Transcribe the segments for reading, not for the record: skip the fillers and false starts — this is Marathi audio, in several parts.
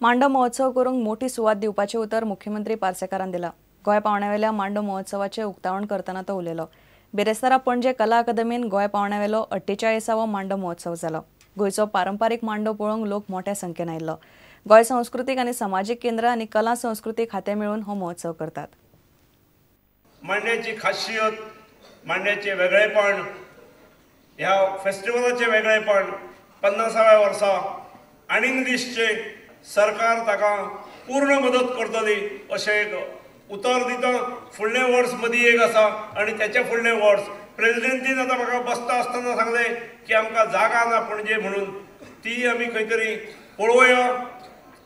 मांडो महोत्सव करूंक मोठी सुवात दिवपाचें उतर मुख्यमंत्री पार्सेकारान दिला। गोंय पावंड्यावेल्या मांडो महोत्सवाचें उक्तावण करतना तो उलयलो। बिरेस्तारा पणजे कला अकादमीन गोंय पावंड्यावेलो 48वो मांडो महोत्सव जालो। गोंयचो पारंपारीक मांडो पळोवंक लोक मोठ्या संख्येन आयिल्लो। गोंय सांस्कृतीक आनी समाजीक केंद्र आनी कला संस्कृती खाते मेळून हो महोत्सव करतात। मांड्याची खासियत, मांड्याचे वेगळेपण, ह्या फेस्टिवलाचे वेगळेपण 50व्या वर्सा आनीक दिसचे सरकार ताका पूर्ण मदत करतली अशें एक उतर दिता। फुडले वर्स मदीं एक आसा आनी त्याचे फुडले वर्स प्रेसिडेंटीन आतां म्हाका बसता आसतना सांगलें की आमकां जागा ना पणजे म्हणून, ती आमी खंय तरी पळोवया,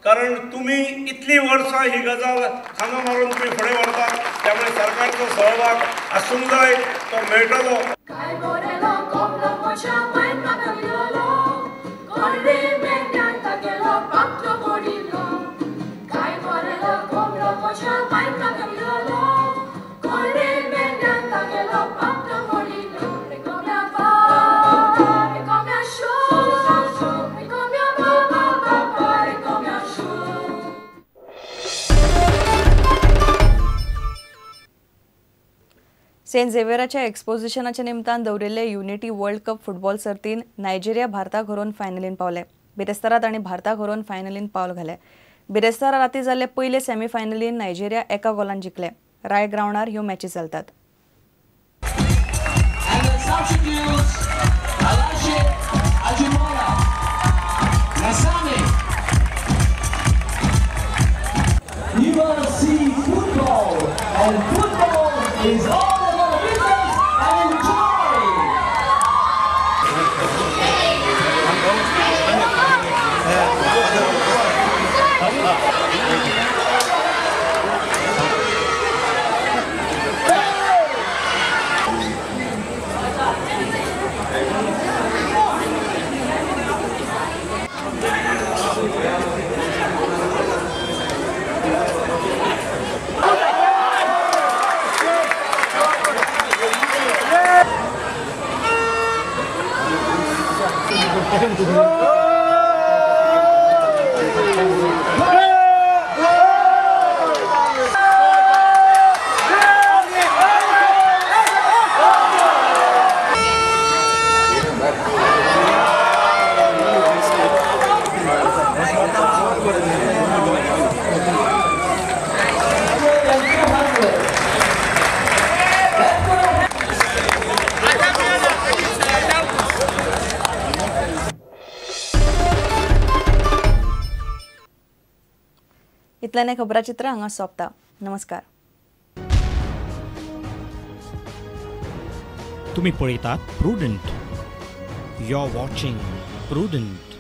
कारण तुमी इतली वर्सां ही गजाल हांगा मारून तुमी फुडें व्हरतात, त्यामुळे सरकारचो सहभाग आसूंक जाय, तो मेळटलो। सेंट झेवियराच्या एक्सपोजिशनाच्या निमतान दवरिल्ले युनिटी वर्ल्ड कप फुटबॉल सर्तीन नायजेरिया भारताक हरोवन फायनलीन पावले। बिरेस्तारा तांणी भारताक हरोवन फायनलीन पावल घाले। बिरेस्तारा राती जाल्ले पयले सेमीफायनलीन नायजेरिया एका गोलान जिखले। राय ग्राउंडार ह्यो मॅची चलतात। इतल्याने खबराचित्र हांगा सोंपता। नमस्कार। तुम्ही पळयतात Prudent. You are watching prudent.